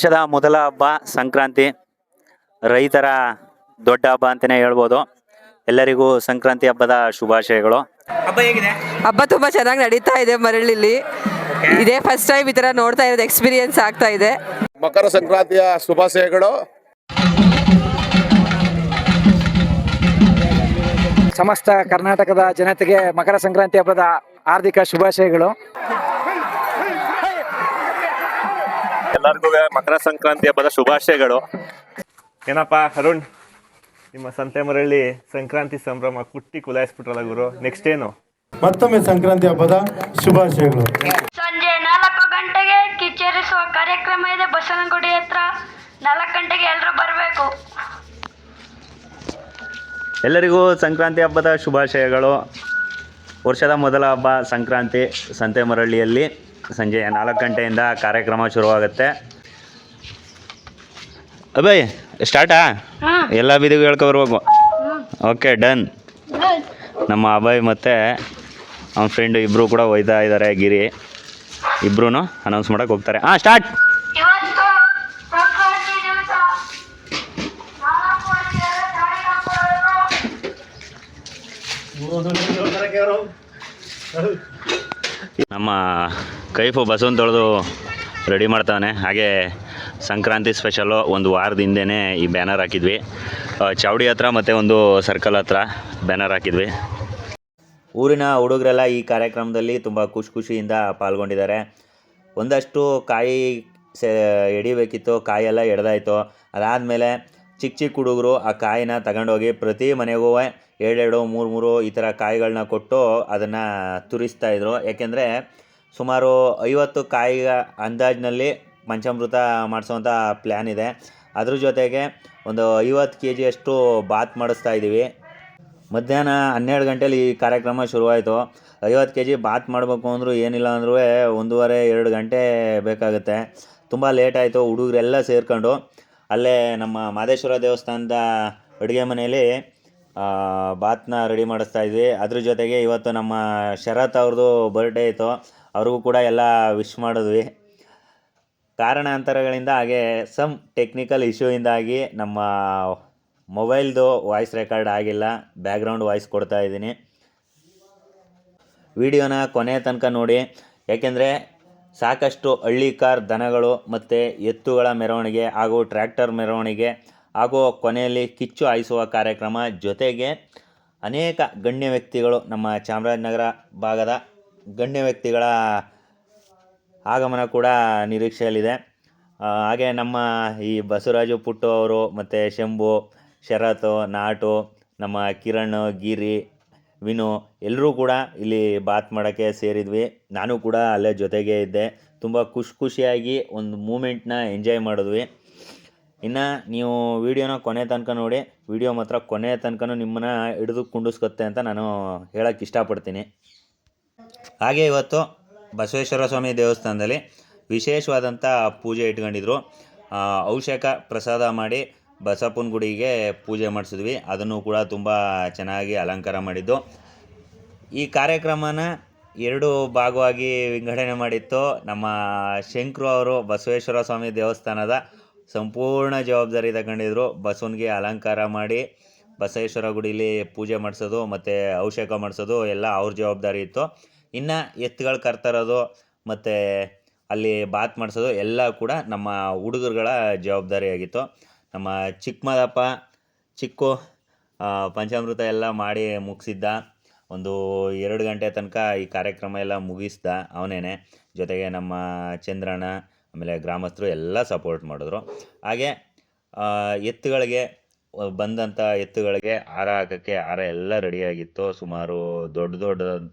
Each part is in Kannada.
ವರ್ಷದ ಮೊದಲ ಹಬ್ಬ ಸಂಕ್ರಾಂತಿ, ರೈತರ ದೊಡ್ಡ ಹಬ್ಬ ಅಂತಲೇ ಹೇಳ್ಬೋದು. ಎಲ್ಲರಿಗೂ ಸಂಕ್ರಾಂತಿ ಹಬ್ಬದ ಶುಭಾಶಯಗಳು. ಹಬ್ಬ ಹೇಗಿದೆ? ಹಬ್ಬ ತುಂಬ ಚೆನ್ನಾಗಿ ನಡೀತಾ ಇದೆ ಮರಳಿಲಿ. ಇದೇ ಫಸ್ಟ್ ಟೈಮ್ ಈ ಥರ ನೋಡ್ತಾ ಇರೋದು, ಎಕ್ಸ್ಪೀರಿಯನ್ಸ್ ಆಗ್ತಾ ಇದೆ. ಮಕರ ಸಂಕ್ರಾಂತಿಯ ಶುಭಾಶಯಗಳು. ಸಮಸ್ತ ಕರ್ನಾಟಕದ ಜನತೆಗೆ ಮಕರ ಸಂಕ್ರಾಂತಿ ಹಬ್ಬದ ಹಾರ್ದಿಕ ಶುಭಾಶಯಗಳು. ಎಲ್ಲರಿಗೂ ಮಕರ ಸಂಕ್ರಾಂತಿ ಹಬ್ಬದ ಶುಭಾಶಯಗಳು. ಏನಪ್ಪ ಅರುಣ್, ನಿಮ್ಮ ಸಂತೆ ಮರಳಿ ಸಂಕ್ರಾಂತಿ ಸಂಭ್ರಮ ಕುಟ್ಟಿ ಕುಲಾಯಿಸ್ಬಿಟ್ರಲ್ಲ ಗುರು, ನೆಕ್ಸ್ಟ್ ಏನು? ಮತ್ತೊಮ್ಮೆ ಸಂಕ್ರಾಂತಿ ಹಬ್ಬದ ಶುಭಾಶಯಗಳು. ಸಂಜೆ 4 ಗಂಟೆಗೆ ಕಿಚ್ಚೇರಿಸುವ ಕಾರ್ಯಕ್ರಮ ಇದೆ ಬಸವನಗುಡಿ ಹತ್ರ. 4 ಗಂಟೆಗೆ ಎಲ್ಲರೂ ಬರಬೇಕು. ಎಲ್ಲರಿಗೂ ಸಂಕ್ರಾಂತಿ ಹಬ್ಬದ ಶುಭಾಶಯಗಳು. ವರ್ಷದ ಮೊದಲ ಹಬ್ಬ ಸಂಕ್ರಾಂತಿ. ಸಂತೆ ಮರಳ್ಳಿಯಲ್ಲಿ ಸಂಜೆ 4 ಗಂಟೆಯಿಂದ ಕಾರ್ಯಕ್ರಮ ಶುರುವಾಗುತ್ತೆ. ಅಭಯ್ ಸ್ಟಾರ್ಟಾ? ಎಲ್ಲ ಬೀದಿಗೂ ಹೇಳ್ಕೊಬರ್ಬೇಕು. Okay, done. ನಮ್ಮ ಅಭಯ್ ಮತ್ತು ಅವನ ಫ್ರೆಂಡ್ ಇಬ್ಬರು ಕೂಡ ಒಯ್ತಾ ಇದ್ದಾರೆ. ಗಿರಿ ಇಬ್ಬರೂ ಅನೌನ್ಸ್ ಮಾಡೋಕ್ಕೆ ಹೋಗ್ತಾರೆ. ಸ್ಟಾರ್ಟ್. ಇವತ್ತು ಸಂಕ್ರಾಂತಿ ದಿವಸ 4 ಗಂಟೆಗೆ ಗಾಡಿ ಹಾಕೊಳ್ಳೋರು. ನಮ್ಮ ಕೈಫು ಬಸವನ್ ತೊಳೆದು ರೆಡಿ ಮಾಡ್ತಾನೆ. ಹಾಗೆ ಸಂಕ್ರಾಂತಿ ಸ್ಪೆಷಲು ಒಂದು ವಾರದ ಹಿಂದೆಯೇ ಈ ಬ್ಯಾನರ್ ಹಾಕಿದ್ವಿ. ಚಾವಡಿ ಹತ್ರ ಮತ್ತು ಒಂದು ಸರ್ಕಲ್ ಹತ್ರ ಬ್ಯಾನರ್ ಹಾಕಿದ್ವಿ. ಊರಿನ ಹುಡುಗರೆಲ್ಲ ಈ ಕಾರ್ಯಕ್ರಮದಲ್ಲಿ ತುಂಬ ಖುಷಿಯಿಂದ ಪಾಲ್ಗೊಂಡಿದ್ದಾರೆ. ಒಂದಷ್ಟು ಕಾಯಿ ಎಡಿಬೇಕಿತ್ತು, ಕಾಯೆಲ್ಲ ಎಡ್ದಾಯಿತು. ಅದಾದಮೇಲೆ ಚಿಕ್ಕ ಹುಡುಗರು ಆ ಕಾಯಿನ ತಗೊಂಡೋಗಿ ಪ್ರತಿ ಮನೆಗೂ 2 3 ಈ ಥರ ಕಾಯಿಗಳನ್ನ ಕೊಟ್ಟು ಅದನ್ನು ತುರಿಸ್ತಾಯಿದ್ರು. ಏಕೆಂದರೆ ಸುಮಾರು 50 ಕಾಯಿ ಅಂದಾಜಿನಲ್ಲಿ ಪಂಚಾಮೃತ ಮಾಡಿಸೋವಂಥ ಪ್ಲ್ಯಾನ್ ಇದೆ. ಅದ್ರ ಜೊತೆಗೆ ಒಂದು 50 kg ಅಷ್ಟು ಬಾತ್ ಮಾಡಿಸ್ತಾ ಇದ್ದೀವಿ. ಮಧ್ಯಾಹ್ನ 12 ಗಂಟೆಲಿ ಈ ಕಾರ್ಯಕ್ರಮ ಶುರುವಾಯಿತು. 50 kg ಬಾತ್ ಮಾಡಬೇಕು ಅಂದರೂ ಏನಿಲ್ಲ ಅಂದರೂ 1.5-2 ಗಂಟೆ ಬೇಕಾಗುತ್ತೆ. ತುಂಬ ಲೇಟ್ ಆಯಿತು. ಹುಡುಗರೆಲ್ಲ ಸೇರ್ಕೊಂಡು ಅಲ್ಲೇ ನಮ್ಮ ಮಾದೇಶ್ವರ ದೇವಸ್ಥಾನದ ಅಡುಗೆ ಮನೆಯಲ್ಲಿ ಬಾತ್ನ ರೆಡಿ ಮಾಡಿಸ್ತಾ ಇದ್ವಿ. ಅದ್ರ ಜೊತೆಗೆ ಇವತ್ತು ನಮ್ಮ ಶರತ್ ಅವ್ರದ್ದು ಬರ್ಡೇ ಇತ್ತು, ಅವ್ರಿಗೂ ಕೂಡ ಎಲ್ಲ ವಿಶ್ ಮಾಡಿದ್ವಿ. ಕಾರಣಾಂತರಗಳಿಂದ ಹಾಗೆ ಸಮ್ ಟೆಕ್ನಿಕಲ್ ಇಶ್ಯೂಯಿಂದಾಗಿ ನಮ್ಮ ಮೊಬೈಲ್ದು ವಾಯ್ಸ್ ರೆಕಾರ್ಡ್ ಆಗಿಲ್ಲ. ಬ್ಯಾಕ್ಗ್ರೌಂಡ್ ವಾಯ್ಸ್ ಕೊಡ್ತಾ ಇದ್ದೀನಿ. ವಿಡಿಯೋನ ಕೊನೆ ತನಕ ನೋಡಿ, ಏಕೆಂದರೆ ಸಾಕಷ್ಟು ಹಳ್ಳಿ ಕಾರ್ ದನಗಳು ಮತ್ತು ಎತ್ತುಗಳ ಮೆರವಣಿಗೆ ಹಾಗೂ ಟ್ರ್ಯಾಕ್ಟರ್ ಮೆರವಣಿಗೆ ಹಾಗೂ ಕೊನೆಯಲ್ಲಿ ಕಿಚ್ಚು ಹಾಯಿಸುವ ಕಾರ್ಯಕ್ರಮ, ಜೊತೆಗೆ ಅನೇಕ ಗಣ್ಯ ವ್ಯಕ್ತಿಗಳು, ನಮ್ಮ ಚಾಮರಾಜನಗರ ಭಾಗದ ಗಣ್ಯ ವ್ಯಕ್ತಿಗಳ ಆಗಮನ ಕೂಡ ನಿರೀಕ್ಷೆಯಲ್ಲಿದೆ. ಹಾಗೆ ನಮ್ಮ ಈ ಬಸವರಾಜು ಪುಟ್ಟು ಅವರು ಮತ್ತು ಶಂಭು, ಶರತ್, ನಾಟು, ನಮ್ಮ ಕಿರಣ್, ಗಿರಿ, ವಿನು ಎಲ್ಲರೂ ಕೂಡ ಇಲ್ಲಿ ಬಾತ್ ಮಾಡೋಕ್ಕೆ ಸೇರಿದ್ವಿ. ನಾನು ಕೂಡ ಅಲ್ಲೇ ಜೊತೆಗೆ ಇದ್ದೆ. ತುಂಬ ಖುಷಿಯಾಗಿ ಒಂದು ಮೂಮೆಂಟ್ನ ಎಂಜಾಯ್ ಮಾಡಿದ್ವಿ. ಇನ್ನು ನೀವು ವಿಡಿಯೋನ ಕೊನೆ ತನಕ ನೋಡಿ. ವಿಡಿಯೋ ಮಾತ್ರ ಕೊನೆ ತನಕ ನಿಮ್ಮನ್ನು ಹಿಡಿದು ಕುಂಡಿಸ್ಕೊತ್ತೆ ಅಂತ ನಾನು ಹೇಳೋಕ್ಕೆ ಇಷ್ಟಪಡ್ತೀನಿ. ಹಾಗೆ ಇವತ್ತು ಬಸವೇಶ್ವರ ಸ್ವಾಮಿ ದೇವಸ್ಥಾನದಲ್ಲಿ ವಿಶೇಷವಾದಂಥ ಪೂಜೆ ಇಟ್ಕೊಂಡಿದ್ರು. ಔಷಧ ಪ್ರಸಾದ ಮಾಡಿ ಬಸಪ್ಪನ ಗುಡಿಗೆ ಪೂಜೆ ಮಾಡಿಸಿದ್ವಿ. ಅದನ್ನು ಕೂಡ ತುಂಬ ಚೆನ್ನಾಗಿ ಅಲಂಕಾರ ಮಾಡಿದ್ದು. ಈ ಕಾರ್ಯಕ್ರಮನ 2 ಭಾಗವಾಗಿ ವಿಂಗಡಣೆ ಮಾಡಿತ್ತು. ನಮ್ಮ ಶಂಕರು ಅವರು ಬಸವೇಶ್ವರ ಸ್ವಾಮಿ ದೇವಸ್ಥಾನದ ಸಂಪೂರ್ಣ ಜವಾಬ್ದಾರಿ ತಗೊಂಡಿದ್ರು. ಬಸವನಿಗೆ ಅಲಂಕಾರ ಮಾಡಿ ಬಸವೇಶ್ವರ ಗುಡಿಲಿ ಪೂಜೆ ಮಾಡಿಸೋದು ಮತ್ತು ಅಭಿಷೇಕ ಮಾಡಿಸೋದು ಎಲ್ಲ ಅವ್ರ ಜವಾಬ್ದಾರಿ ಇತ್ತು. ಇನ್ನು ಎತ್ತುಗಳು ಕರ್ತರೋದು ಮತ್ತು ಅಲ್ಲಿ ಬಾತ್ ಮಾಡಿಸೋದು ಎಲ್ಲ ಕೂಡ ನಮ್ಮ ಹುಡುಗರುಗಳ ಜವಾಬ್ದಾರಿಯಾಗಿತ್ತು. ನಮ್ಮ ಚಿಕ್ಕಮದಪ್ಪ ಚಿಕ್ಕು ಪಂಚಾಮೃತ ಎಲ್ಲ ಮಾಡಿ ಮುಗಿಸಿದ್ದ. ಒಂದು 2 ಗಂಟೆ ತನಕ ಈ ಕಾರ್ಯಕ್ರಮ ಎಲ್ಲ ಮುಗಿಸ್ದ ಅವನೇನೆ. ಜೊತೆಗೆ ನಮ್ಮ ಚಂದ್ರಣ್ಣ ಆಮೇಲೆ ಗ್ರಾಮಸ್ಥರು ಎಲ್ಲ ಸಪೋರ್ಟ್ ಮಾಡಿದ್ರು. ಹಾಗೆ ಎತ್ತುಗಳಿಗೆ ಬಂದಂಥ ಎತ್ತುಗಳಿಗೆ ಹಾರ ಹಾಕೋಕ್ಕೆ ಹಾರ ಎಲ್ಲ ರೆಡಿಯಾಗಿತ್ತು. ಸುಮಾರು ದೊಡ್ಡ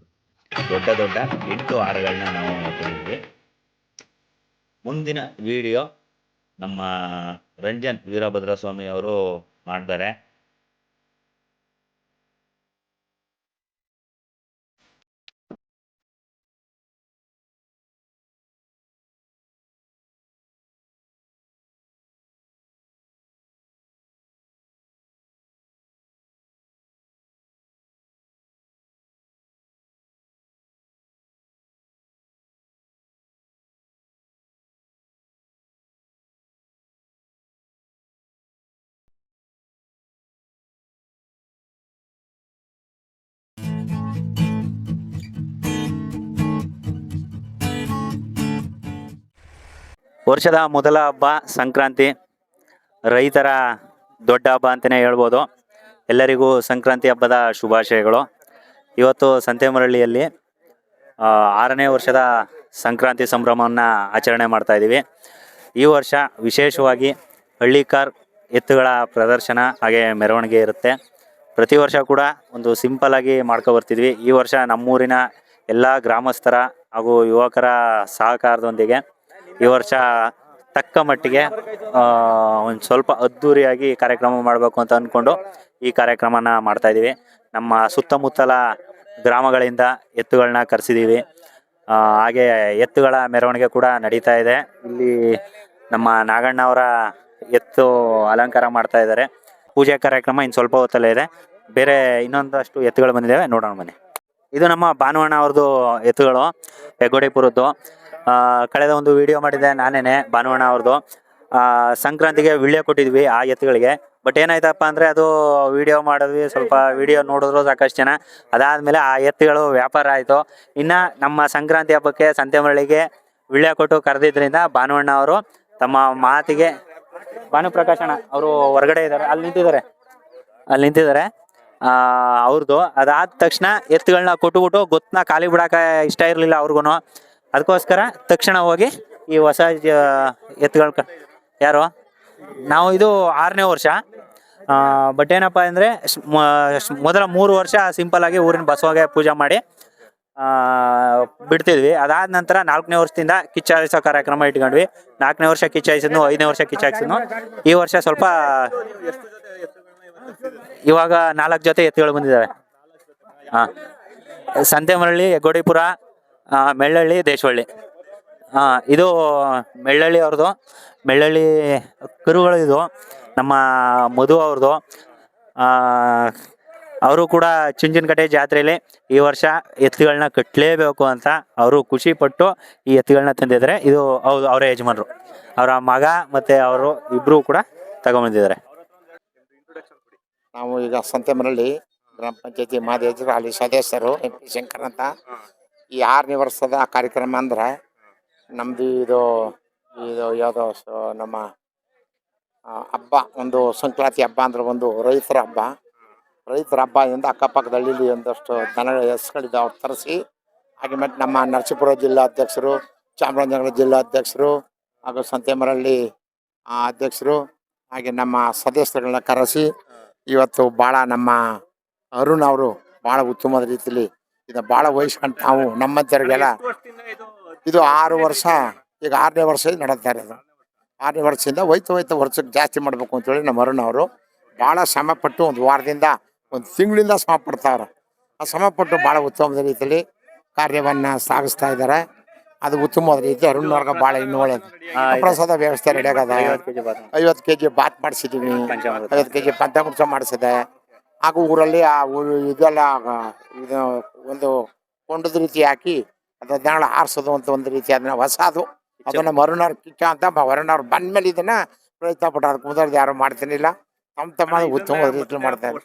8 ಹಾರಗಳನ್ನ ನಾವು ಹಾಕೊಂಡಿದ್ವಿ. ಮುಂದಿನ ವಿಡಿಯೋ ನಮ್ಮ ರಂಜನ್ ವೀರಭದ್ರ ಸ್ವಾಮಿ ಅವರು ಮಾಡ್ತಾರೆ. ವರ್ಷದ ಮೊದಲ ಹಬ್ಬ ಸಂಕ್ರಾಂತಿ, ರೈತರ ದೊಡ್ಡ ಹಬ್ಬ ಅಂತಲೇ ಹೇಳ್ಬೋದು. ಎಲ್ಲರಿಗೂ ಸಂಕ್ರಾಂತಿ ಹಬ್ಬದ ಶುಭಾಶಯಗಳು. ಇವತ್ತು ಸಂತೆಮರಳ್ಳಿಯಲ್ಲಿ 6ನೇ ವರ್ಷದ ಸಂಕ್ರಾಂತಿ ಸಂಭ್ರಮವನ್ನು ಆಚರಣೆ ಮಾಡ್ತಾ ಇದ್ದೀವಿ. ಈ ವರ್ಷ ವಿಶೇಷವಾಗಿ ಹಳ್ಳಿ ಕಾರ್ ಎತ್ತುಗಳ ಪ್ರದರ್ಶನ ಹಾಗೆ ಮೆರವಣಿಗೆ ಇರುತ್ತೆ. ಪ್ರತಿ ವರ್ಷ ಕೂಡ ಒಂದು ಸಿಂಪಲ್ ಆಗಿ ಮಾಡ್ಕೊಬರ್ತಿದ್ವಿ. ಈ ವರ್ಷ ನಮ್ಮೂರಿನ ಎಲ್ಲ ಗ್ರಾಮಸ್ಥರ ಹಾಗೂ ಯುವಕರ ಸಹಕಾರದೊಂದಿಗೆ ಈ ವರ್ಷ ತಕ್ಕ ಮಟ್ಟಿಗೆ ಒಂದು ಸ್ವಲ್ಪ ಅದ್ಧೂರಿಯಾಗಿ ಕಾರ್ಯಕ್ರಮ ಮಾಡಬೇಕು ಅಂತ ಅಂದ್ಕೊಂಡು ಈ ಕಾರ್ಯಕ್ರಮನ ಮಾಡ್ತಾ ಇದ್ದೀವಿ. ನಮ್ಮ ಸುತ್ತಮುತ್ತಲ ಗ್ರಾಮಗಳಿಂದ ಎತ್ತುಗಳನ್ನ ಕರೆಸಿದ್ದೀವಿ. ಹಾಗೆ ಎತ್ತುಗಳ ಮೆರವಣಿಗೆ ಕೂಡ ನಡೀತಾ ಇದೆ. ಇಲ್ಲಿ ನಮ್ಮ ನಾಗಣ್ಣ ಅವರ ಎತ್ತು ಅಲಂಕಾರ ಮಾಡ್ತಾ ಇದ್ದಾರೆ. ಪೂಜೆ ಕಾರ್ಯಕ್ರಮ ಇನ್ನು ಸ್ವಲ್ಪ ಹೊತ್ತಲ್ಲೇ ಇದೆ. ಬೇರೆ ಇನ್ನೊಂದಷ್ಟು ಎತ್ತುಗಳು ಬಂದಿದ್ದಾವೆ, ನೋಡೋಣ ಬನ್ನಿ. ಇದು ನಮ್ಮ ಭಾನುವಣ್ಣ ಅವ್ರದ್ದು ಎತ್ತುಗಳು, ಹೆಗ್ಗೋಡಿಪುರದ್ದು. ಕಳೆದ ಒಂದು ವಿಡಿಯೋ ಮಾಡಿದ್ದೆ ನಾನೇನೆ ಭಾನುವಣ್ಣ ಅವ್ರದ್ದು. ಸಂಕ್ರಾಂತಿಗೆ ವಿಳ್ಯ ಕೊಟ್ಟಿದ್ವಿ ಆ ಎತ್ತುಗಳಿಗೆ. ಬಟ್ ಏನಾಯ್ತಪ್ಪ ಅಂದರೆ ಅದು ವಿಡಿಯೋ ಮಾಡಿದ್ವಿ, ಸ್ವಲ್ಪ ವಿಡಿಯೋ ನೋಡಿದ್ರು ಸಾಕಷ್ಟು ಜನ. ಅದಾದಮೇಲೆ ಆ ಎತ್ತುಗಳು ವ್ಯಾಪಾರ ಆಯಿತು. ಇನ್ನು ನಮ್ಮ ಸಂಕ್ರಾಂತಿ ಹಬ್ಬಕ್ಕೆ ಸಂತೆಮರಳಿಗೆ ವಿಳ್ಯ ಕೊಟ್ಟು ಕರೆದಿದ್ದರಿಂದ ಭಾನುವಣ್ಣ ಅವರು ತಮ್ಮ ಮಾತಿಗೆ, ಭಾನುಪ್ರಕಾಶಣ್ಣ ಅವರು ಹೊರಗಡೆ ಇದ್ದಾರೆ, ಅಲ್ಲಿ ನಿಂತಿದ್ದಾರೆ ಅವ್ರದ್ದು. ಅದಾದ ತಕ್ಷಣ ಎತ್ತುಗಳನ್ನ ಕೊಟ್ಟುಬಿಟ್ಟು ಗೊತ್ತನ್ನ ಖಾಲಿ ಬಿಡೋಕೆ ಇಷ್ಟ ಇರಲಿಲ್ಲ ಅವ್ರಿಗೂ. ಅದಕ್ಕೋಸ್ಕರ ತಕ್ಷಣ ಹೋಗಿ ಈ ಹೊಸ ಎತ್ತುಗಳು ಯಾರು ನಾವು ಇದು 6ನೇ ವರ್ಷ. ಬಟ್ ಏನಪ್ಪ ಅಂದರೆ ಮೊದಲ 3 ವರ್ಷ ಸಿಂಪಲ್ ಆಗಿ ಊರಿನ ಬಸವಾಗೆ ಪೂಜೆ ಮಾಡಿ ಬಿಡ್ತಿದ್ವಿ. ಅದಾದ ನಂತರ 4ನೇ ವರ್ಷದಿಂದ ಕಿಚ್ಚಾಯಿಸೋ ಕಾರ್ಯಕ್ರಮ ಇಟ್ಕೊಂಡ್ವಿ. 4ನೇ ವರ್ಷ ಕಿಚ್ಚಾಯಿಸಿದ್ನು, 5ನೇ ವರ್ಷ ಕಿಚ್ಚಾಯಿಸಿದ್ನು. ಈ ವರ್ಷ ಸ್ವಲ್ಪ ಇವಾಗ 4 ಜೊತೆ ಎತ್ತುಗಳು ಬಂದಿದ್ದಾವೆ. ಸಂತೆಮರಳ್ಳಿ, ಹೆಗ್ಗೋಡಿಪುರ, ಮೆಳ್ಳಳ್ಳಿ, ದೇಶವಳ್ಳಿ. ಇದು ಮೆಳ್ಳಳ್ಳಿ ಅವ್ರದ್ದು, ಮೆಳ್ಳಳ್ಳಿ ಕರುಗಳು. ಇದು ನಮ್ಮ ಮಧು ಅವ್ರದ್ದು. ಅವರು ಕೂಡ ಚುಂಚನಕಟ್ಟೆ ಜಾತ್ರೆಯಲ್ಲಿ ಈ ವರ್ಷ ಎತ್ತುಗಳನ್ನ ಕಟ್ಟಲೇಬೇಕು ಅಂತ ಅವರು ಖುಷಿ ಪಟ್ಟು ಈ ಎತ್ತುಗಳನ್ನ ತಂದಿದ್ದಾರೆ. ಇದು ಹೌದು, ಅವರ ಯಜಮಾನರು, ಅವರ ಮಗ ಮತ್ತು ಅವರು ಇಬ್ಬರು ಕೂಡ ತಗೊಂಬಂದಿದ್ದಾರೆ. ನಾವು ಈಗ ಸಂತೆಮರಳ್ಳಿ ಗ್ರಾಮ ಪಂಚಾಯತಿ ಮಾದೇಜರು, ಅಲ್ಲಿ ಸದಸ್ಯರು MP ಶಂಕರ್ ಅಂತ. ಈ 6ನೇ ವರ್ಷದ ಕಾರ್ಯಕ್ರಮ ಅಂದ್ರೆ ನಮ್ಮದು ಇದು ಯಾವುದೋ ನಮ್ಮ ಹಬ್ಬ, ಒಂದು ಸಂಕ್ರಾಂತಿ ಹಬ್ಬ ಅಂದ್ರೆ ಒಂದು ರೈತರ ಹಬ್ಬದಿಂದ ಅಕ್ಕಪಕ್ಕದ ಹಳ್ಳಿಲಿ ಒಂದಷ್ಟು ದನಗಳ ಹೆಸ್ಗಳಿದ್ದಾವೆ, ಅವ್ರು ತರಿಸಿ. ಹಾಗೆ ಮತ್ತು ನಮ್ಮ ನರಸೀಪುರ ಜಿಲ್ಲಾಧ್ಯಕ್ಷರು, ಚಾಮರಾಜನಗರ ಜಿಲ್ಲಾಧ್ಯಕ್ಷರು ಹಾಗೂ ಸಂತೆಮರಳ್ಳಿ ಅಧ್ಯಕ್ಷರು ಹಾಗೆ ನಮ್ಮ ಸದಸ್ಯರುಗಳನ್ನ ಕರೆಸಿ ಇವತ್ತು ಭಾಳ ನಮ್ಮ ಅರುಣ್ ಅವರು ಭಾಳ ಉತ್ತಮವಾದ ರೀತಿಯಲ್ಲಿ ಇದನ್ನು ಭಾಳ ವಹಿಸ್ಕೊಂಡು ನಾವು ನಮ್ಮಂಥವ್ರಿಗೆಲ್ಲ ಇದು 6 ವರ್ಷ, ಈಗ 6ನೇ ವರ್ಷ ನಡೀತಾ ಇರೋದು. 6ನೇ ವರ್ಷದಿಂದ ಹೋಯ್ತು ವರ್ಷಕ್ಕೆ ಜಾಸ್ತಿ ಮಾಡಬೇಕು ಅಂತೇಳಿ ನಮ್ಮ ಅರುಣ್ ಅವರು ಭಾಳ ಶ್ರಮಪಟ್ಟು ಒಂದು ವಾರದಿಂದ ಒಂದು ತಿಂಗಳಿಂದ ಶ್ರಮ ಪಡ್ತಾವ್ರೆ. ಆ ಶ್ರಮಪಟ್ಟು ಭಾಳ ಉತ್ತಮವಾದ ರೀತಿಯಲ್ಲಿ ಕಾರ್ಯವನ್ನು ಸಾಗಿಸ್ತಾ ಇದ್ದಾರೆ. ಅದು ಉತ್ತಮವಾದ ರೀತಿ ಅರುಣ್ ವರ್ಗ ಭಾಳ ಇನ್ನೂ ಒಳ್ಳೆಯದು. ಪ್ರಸಾದ ವ್ಯವಸ್ಥೆ ರೆಡಿ ಆಗದ. 50 kg ಬಾತ್ ಮಾಡಿಸಿದ್ದೀವಿ, 50 kg ಪಂಚಾಮೃತ ಮಾಡಿಸಿದೆ. ಹಾಗೂ ಊರಲ್ಲಿ ಆ ಊರು ಇದೆಲ್ಲ ಇದು ಒಂದು ಕೊಂಡದ ರೀತಿ ಹಾಕಿ ಅದನ್ನ ಆರಿಸೋದು ಅಂತ ಒಂದು ರೀತಿ ಅದನ್ನ ಹೊಸದು. ಅದನ್ನು ಮರುನವ್ರ ಕಿಚ್ಚ ಅಂತ ವರುಣವ್ರು ಬಂದ ಮೇಲೆ ಇದನ್ನ ಪ್ರಯತ್ನ ಪಟ್ಟು ಅದಕ್ಕೆ ಮುಂದೆ ಯಾರು ಮಾಡ್ತೀನಿಲ್ಲ, ತಮ್ಮ ಉತ್ತಮವಾದ ರೀತಿಯಲ್ಲಿ ಮಾಡ್ತಾರೆ.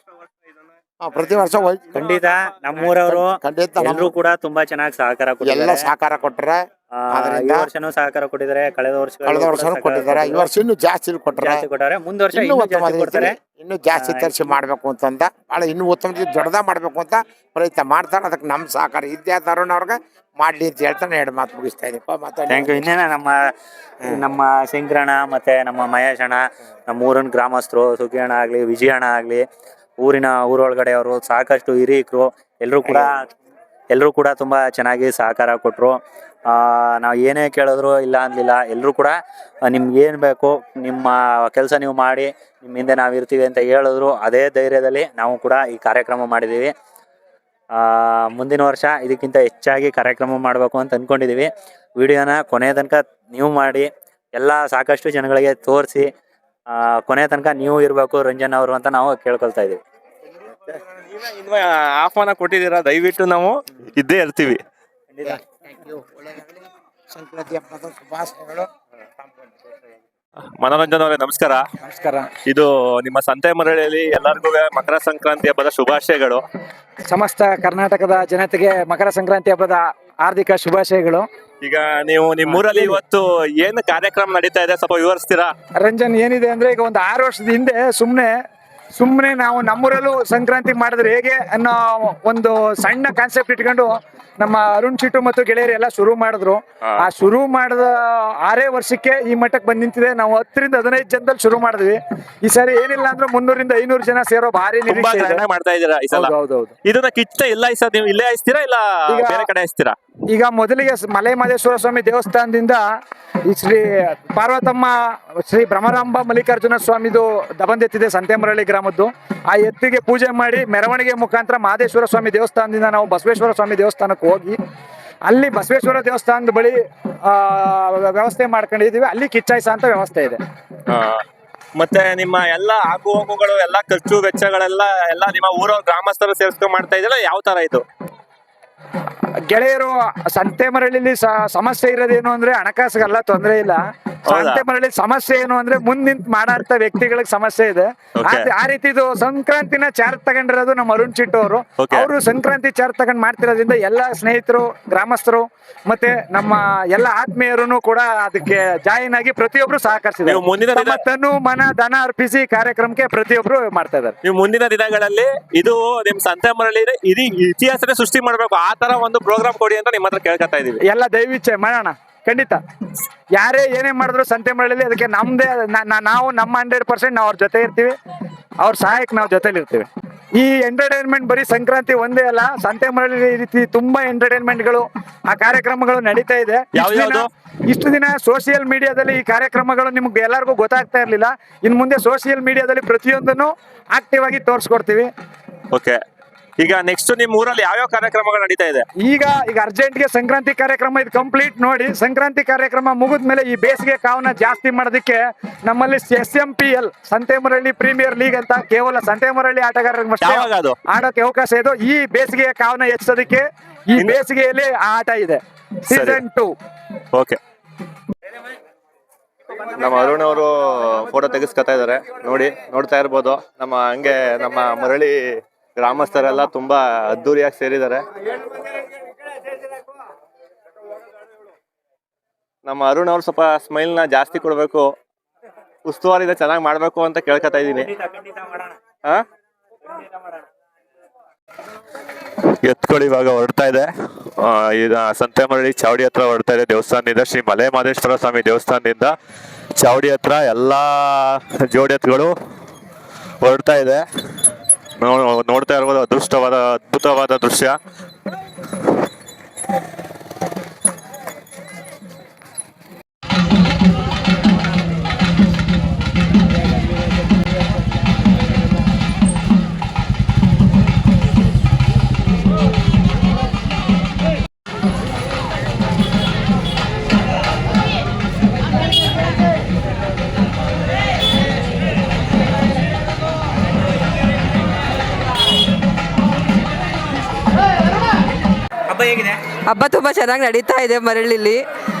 ಪ್ರತಿ ವರ್ಷ ಖಂಡಿತ ನಮ್ಮೂರವರು ಖಂಡಿತ ಎಲ್ಲರೂ ಕೂಡ ತುಂಬಾ ಚೆನ್ನಾಗಿ ಸಹಕಾರ ಎಲ್ಲ ಸಹಕಾರ ಕೊಟ್ಟರೆ. ಈ ವರ್ಷನೂ ಸಹಕಾರ ಕೊಟ್ಟಿದ್ದಾರೆ, ಕಳೆದ ವರ್ಷನೂ ಕೊಟ್ಟಿದ್ದಾರೆ. ಈ ವರ್ಷ ಇನ್ನೂ ಜಾಸ್ತಿ ಕೊಟ್ಟರೆ ಮುಂದೆ ವರ್ಷ ಇನ್ನೂ ಜಾಸ್ತಿ ತರಿಸಿ ಮಾಡ್ಬೇಕು ಅಂತಂದ ಭಾಳ ಇನ್ನೂ ಉತ್ತಮ ದೊಡ್ಡದ ಮಾಡ್ಬೇಕು ಅಂತ ಪ್ರಯತ್ನ ಮಾಡ್ತಾರೆ. ಅದಕ್ಕೆ ನಮ್ಮ ಸಹಕಾರ ಇದ್ದೇ ತರುಣ ಅವ್ರಿಗೆ ಮಾಡ್ಲಿ ಅಂತ ಹೇಳ್ತಾನೆ 2 ಮಾತು ಮುಗಿಸ್ತಾ ಇದೀಪ. Thank you. ಇನ್ನೇನ ನಮ್ಮ ಶಂಕರಣ್ಣ ಮತ್ತೆ ನಮ್ಮ ಮಹೇಶ್ ಅಣ್ಣ, ನಮ್ಮ ಊರಿನ ಗ್ರಾಮಸ್ಥರು ಸುಖಿಯಣ್ಣ ಆಗ್ಲಿ, ವಿಜಯಣ್ಣ ಆಗ್ಲಿ, ಊರೊಳಗಡೆ ಅವರು ಸಾಕಷ್ಟು ಹಿರಿಯರು ಎಲ್ಲರೂ ಕೂಡ ತುಂಬಾ ಚೆನ್ನಾಗಿ ಸಹಕಾರ ಕೊಟ್ಟರು. ನಾವು ಏನೇ ಕೇಳಿದ್ರು ಇಲ್ಲ ಅನ್ಲಿಲ್ಲ. ಎಲ್ಲರೂ ಕೂಡ ನಿಮ್ಗೆ ಏನು ಬೇಕು, ನಿಮ್ಮ ಕೆಲಸ ನೀವು ಮಾಡಿ, ನಿಮ್ಮ ಹಿಂದೆ ನಾವು ಇರ್ತೀವಿ ಅಂತ ಹೇಳಿದ್ರು. ಅದೇ ಧೈರ್ಯದಲ್ಲಿ ನಾವು ಕೂಡ ಈ ಕಾರ್ಯಕ್ರಮ ಮಾಡಿದ್ದೀವಿ. ಮುಂದಿನ ವರ್ಷ ಇದಕ್ಕಿಂತ ಹೆಚ್ಚಾಗಿ ಕಾರ್ಯಕ್ರಮ ಮಾಡಬೇಕು ಅಂತ ಅಂದ್ಕೊಂಡಿದ್ದೀವಿ. ವಿಡಿಯೋನ ಕೊನೆಯ ತನಕ ನೀವು ಮಾಡಿ, ಎಲ್ಲ ಸಾಕಷ್ಟು ಜನಗಳಿಗೆ ತೋರಿಸಿ, ಕೊನೆ ತನಕ ನೀವು ಇರಬೇಕು ರಂಜನ್ ಅವರು ಅಂತ ನಾವು ಕೇಳ್ಕೊಳ್ತಾ ಇದ್ದೀವಿ. ಆಹ್ವಾನ ಕೊಟ್ಟಿದ್ದೀರಾ, ದಯವಿಟ್ಟು ನಾವು ಇದ್ದೇ ಇರ್ತೀವಿ. ಸಂಕ್ರಾಂತಿ ಹಬ್ಬದ ಶುಭಾಶಯಗಳು. ಮನೋರಂಜನ್ ಅವರೇ ನಮಸ್ಕಾರ. ನಮಸ್ಕಾರ. ಇದು ನಿಮ್ಮ ಸಂತೆಮರಳಿಯಲ್ಲಿ ಎಲ್ಲರಿಗೂ ಮಕರ ಸಂಕ್ರಾಂತಿ ಹಬ್ಬದ ಶುಭಾಶಯಗಳು. ಸಮಸ್ತ ಕರ್ನಾಟಕದ ಜನತೆಗೆ ಮಕರ ಸಂಕ್ರಾಂತಿ ಹಬ್ಬದ ಹಾರ್ದಿಕ ಶುಭಾಶಯಗಳು. ಈಗ ನೀವು ನಿಮ್ಮೂರಲ್ಲಿ ಇವತ್ತು ಏನು ಕಾರ್ಯಕ್ರಮ ನಡೀತಾ ಇದೆ ಸ್ವಲ್ಪ ವಿವರಿಸ್ತೀರಾ? ರಂಜನ್, ಏನಿದೆ ಅಂದ್ರೆ ಈಗ ಒಂದು 6 ವರ್ಷದ ಹಿಂದೆ ಸುಮ್ಮನೆ ನಾವು ನಮ್ಮೂರಲ್ಲೂ ಸಂಕ್ರಾಂತಿ ಮಾಡಿದ್ರೆ ಹೇಗೆ ಅನ್ನೋ ಒಂದು ಸಣ್ಣ ಕಾನ್ಸೆಪ್ಟ್ ಇಟ್ಕೊಂಡು ನಮ್ಮ ಅರುಣ್ ಚಿಟ್ಟು ಮತ್ತು ಗೆಳೆಯರು ಎಲ್ಲ ಶುರು ಮಾಡಿದ್ರು. ಆ ಶುರು ಮಾಡಿದ 6 ವರ್ಷಕ್ಕೆ ಈ ಮಟ್ಟಕ್ಕೆ ಬಂದು ನಿಂತಿದೆ. ನಾವು 10 ರಿಂದ 15 ಜನದಲ್ಲಿ ಶುರು ಮಾಡಿದ್ವಿ. ಈ ಸಾರಿ ಏನಿಲ್ಲ ಅಂದ್ರೆ 300 ರಿಂದ 500 ಜನ ಸೇರೋ ಭಾರಿ ತುಂಬಾ ನಿರೀಕ್ಷೆ ಇದೆ. ಚೆನ್ನಾಗಿ ಮಾಡ್ತಾ ಇದ್ದೀರಾ ಈ ಸಲ. ಹೌದೌದು. ಇದನ್ನ ಕಿಚ್ಚ ಎಲ್ಲ ನೀವು ಇಲ್ಲೇ ಹಾಯಿಸ್ತೀರಾ ಇಲ್ಲ ಈಗ- ಬೇರೆ ಕಡೆ ಹಾಯಿಸ್ತೀರಾ? ಈಗ ಮೊದಲಿಗೆ ಮಲೆ ಮಹದೇಶ್ವರ ಸ್ವಾಮಿ ದೇವಸ್ಥಾನದಿಂದ ಈ ಶ್ರೀ ಪಾರ್ವತಮ್ಮ ಶ್ರೀ ಭ್ರಮರಾಂಬ ಮಲ್ಲಿಕಾರ್ಜುನ ಸ್ವಾಮಿದು ದಬಂದೆತ್ತಿದೆ ಸಂತೆಮರಳ್ಳಿ ಗ್ರಾಮದ್ದು. ಆ ಎತ್ತಿಗೆ ಪೂಜೆ ಮಾಡಿ ಮೆರವಣಿಗೆ ಮುಖಾಂತರ ಮಹದೇಶ್ವರ ಸ್ವಾಮಿ ದೇವಸ್ಥಾನದಿಂದ ನಾವು ಬಸವೇಶ್ವರ ಸ್ವಾಮಿ ದೇವಸ್ಥಾನಕ್ಕೆ ಹೋಗಿ ಅಲ್ಲಿ ಬಸವೇಶ್ವರ ದೇವಸ್ಥಾನದ ಬಳಿ ವ್ಯವಸ್ಥೆ ಮಾಡ್ಕೊಂಡಿದೀವಿ. ಅಲ್ಲಿ ಕಿಚ್ಚಾಯಿಸ ಅಂತ ವ್ಯವಸ್ಥೆ ಇದೆ. ಮತ್ತೆ ನಿಮ್ಮ ಎಲ್ಲ ಆಗು ಹೋಗುಗಳು ಎಲ್ಲ ಖರ್ಚು ವೆಚ್ಚಗಳೆಲ್ಲ ನಿಮ್ಮ ಊರ ಗ್ರಾಮಸ್ಥರು ಸೇರಿಸ್ಕೊಂಡು ಮಾಡ್ತಾ ಇದ್ದೀರಾ? ಯಾವ ತರ ಇದು? ಗೆಳೆಯರು ಸಂತೆಮರಳ್ಳಿಲಿ ಸಮಸ್ಯೆ ಇರೋದೇನು ಅಂದ್ರೆ ಹಣಕಾಸಿಗೆಲ್ಲ ತೊಂದರೆ ಇಲ್ಲ. ಸಂತೆಮರಳ್ಳಿ ಸಮಸ್ಯೆ ಏನು ಅಂದ್ರೆ ಮುಂದಿಂತ ಮಾಡಂತ ವ್ಯಕ್ತಿಗಳಿಗೆ ಸಮಸ್ಯೆ ಇದೆ. ಆ ರೀತಿದು ಸಂಕ್ರಾಂತಿನ ಚಾರ್ಜ್ ತಗೊಂಡಿರೋದು ನಮ್ಮ ಅರುಣ್ ಚಿಟ್ಟು ಅವರು. ಅವರು ಸಂಕ್ರಾಂತಿ ಚಾರ್ಜ್ ತಗೊಂಡ್ ಮಾಡ್ತಿರೋದ್ರಿಂದ ಎಲ್ಲ ಸ್ನೇಹಿತರು, ಗ್ರಾಮಸ್ಥರು ಮತ್ತೆ ನಮ್ಮ ಎಲ್ಲ ಆತ್ಮೀಯರು ಕೂಡ ಅದಕ್ಕೆ ಜಾಯಿನ್ ಆಗಿ ಪ್ರತಿಯೊಬ್ರು ಸಹಕರಿಸಿದ್ದಾರೆ. ತಮ್ಮ ತನು ಮನ ಧನ ಅರ್ಪಿಸಿ ಕಾರ್ಯಕ್ರಮಕ್ಕೆ ಪ್ರತಿಯೊಬ್ರು ಮಾಡ್ತಾ ಇದ್ದಾರೆ. ನೀವು ಮುಂದಿನ ದಿನಗಳಲ್ಲಿ ಇದು ನಿಮ್ ಸಂತೆಮರಳ್ಳಿ ಇಡೀ ಇತಿಹಾಸನೇ ಸೃಷ್ಟಿ ಮಾಡ್ಬೇಕು, ಆ ತರ ಒಂದು ಪ್ರೋಗ್ರಾಮ್ ಕೊಡಿ ಅಂತ ನಿಮ್ಮ ಹತ್ರ ಕೇಳ್ಕೊತಾ ಇದೀವಿ. ಎಲ್ಲ ದಯವಿಚ್ಛೆ ಮಾಡೋಣ, ಖಂಡಿತ. ಯಾರೇ ಏನೇ ಮಾಡಿದ್ರು ಸಂತೆಮರಳ್ಳಿ ಅದಕ್ಕೆ ನಮ್ದೇ ನಾವು ನಮ್ಮ 100% ನಾವು ಅವ್ರ ಜೊತೆ ಇರ್ತೀವಿ. ಅವ್ರ ಸಹಾಯಕ್ಕೆ ನಾವು ಜೊತೆಲಿ ಇರ್ತೀವಿ. ಈ ಎಂಟರ್ಟೈನ್ಮೆಂಟ್ ಬರೀ ಸಂಕ್ರಾಂತಿ ಒಂದೇ ಅಲ್ಲ, ಸಂತೆಮರಳ್ಳಿ ಈ ರೀತಿ ತುಂಬಾ ಎಂಟರ್ಟೈನ್ಮೆಂಟ್ಗಳು ಆ ಕಾರ್ಯಕ್ರಮಗಳು ನಡೀತಾ ಇದೆ. ಇಷ್ಟು ದಿನ ಸೋಷಿಯಲ್ ಮೀಡಿಯಾದಲ್ಲಿ ಈ ಕಾರ್ಯಕ್ರಮಗಳು ನಿಮ್ಗೆ ಎಲ್ಲರಿಗೂ ಗೊತ್ತಾಗ್ತಾ ಇರ್ಲಿಲ್ಲ. ಇನ್ ಮುಂದೆ ಸೋಷಿಯಲ್ ಮೀಡಿಯಾದಲ್ಲಿ ಪ್ರತಿಯೊಂದನ್ನು ಆಕ್ಟಿವ್ ಆಗಿ ತೋರಿಸ್ಕೊಡ್ತೀವಿ. ಓಕೆ, ಈಗ ನೆಕ್ಸ್ಟ್ ನಿಮ್ ಊರಲ್ಲಿ ಯಾವ್ಯಾವ ಕಾರ್ಯಕ್ರಮಗಳು ನಡೀತಾ ಇದೆ? ಈಗ ಅರ್ಜೆಂಟ್ಗೆ ಸಂಕ್ರಾಂತಿ ಕಾರ್ಯಕ್ರಮ ಇದು ಕಂಪ್ಲೀಟ್ ನೋಡಿ. ಸಂಕ್ರಾಂತಿ ಕಾರ್ಯಕ್ರಮ ಮುಗಿದ್ಮೇಲೆ ಈ ಬೇಸಿಗೆ ಕಾವನ್ನ ಜಾಸ್ತಿ ಮಾಡೋದಕ್ಕೆ ನಮ್ಮಲ್ಲಿ SMPL ಸಂತೆಮರಳ್ಳಿ ಪ್ರೀಮಿಯರ್ ಲೀಗ್ ಅಂತ ಕೇವಲ ಸಂತೆಮರಳ್ಳಿ ಆಟಗಾರರಿಗೆ ಆಡೋಕೆ ಅವಕಾಶ ಇದೆ. ಈ ಬೇಸಿಗೆಯ ಕಾವನ್ನ ಹೆಚ್ಚೋದಕ್ಕೆ ಈ ಬೇಸಿಗೆಯಲ್ಲಿ ಆ ಆಟ ಇದೆ, ಸೀಸನ್ 2. ಓಕೆ, ನಮ್ಮ ಅರುಣ್ ಅವರು ಫೋಟೋ ತೆಗೆಸ್ಕೊತಾ ಇದಾರೆ, ನೋಡ್ತಾ ಇರ್ಬೋದು. ನಮ್ಮ ಮರಳಿ ಗ್ರಾಮಸ್ಥರೆಲ್ಲ ತುಂಬಾ ಅದ್ದೂರಿಯಾಗಿ ಸೇರಿದ್ದಾರೆ. ನಮ್ಮ ಅರುಣ್ ಅವ್ರು ಸ್ವಲ್ಪ ಸ್ಮೈಲ್ನ ಜಾಸ್ತಿ ಕೊಡ್ಬೇಕು, ಉಸ್ತುವಾರಿದ ಚೆನ್ನಾಗಿ ಮಾಡ್ಬೇಕು ಅಂತ ಕೇಳ್ಕೊತಾ ಇದ್ದೀನಿ. ಎತ್ಕೊಳ್ಳಿ, ಇವಾಗ ಹೊರಡ್ತಾ ಇದೆ. ಸಂತೆಮರಳ್ಳಿ ಚಾವಡಿ ಹತ್ರ ಹೊರಡ್ತಾ ಇದೆ ದೇವಸ್ಥಾನದಿಂದ, ಶ್ರೀ ಮಲೆ ಮಹದೇಶ್ವರ ಸ್ವಾಮಿ ದೇವಸ್ಥಾನದಿಂದ ಚಾವಡಿ ಹತ್ರ ಎಲ್ಲಾ ಜೋಡಿ ಎತ್ತುಗಳು ಹೊರಡ್ತಾ ಇದೆ. ನೋಡ್ತಾ ಇರ್ಬೋದು, ಅದ್ಭುತವಾದ ದೃಶ್ಯ. ಹಬ್ಬ ತುಂಬ ಚೆನ್ನಾಗಿ ನಡೀತಾ ಇದೆ ಮರಳಿಲಿ.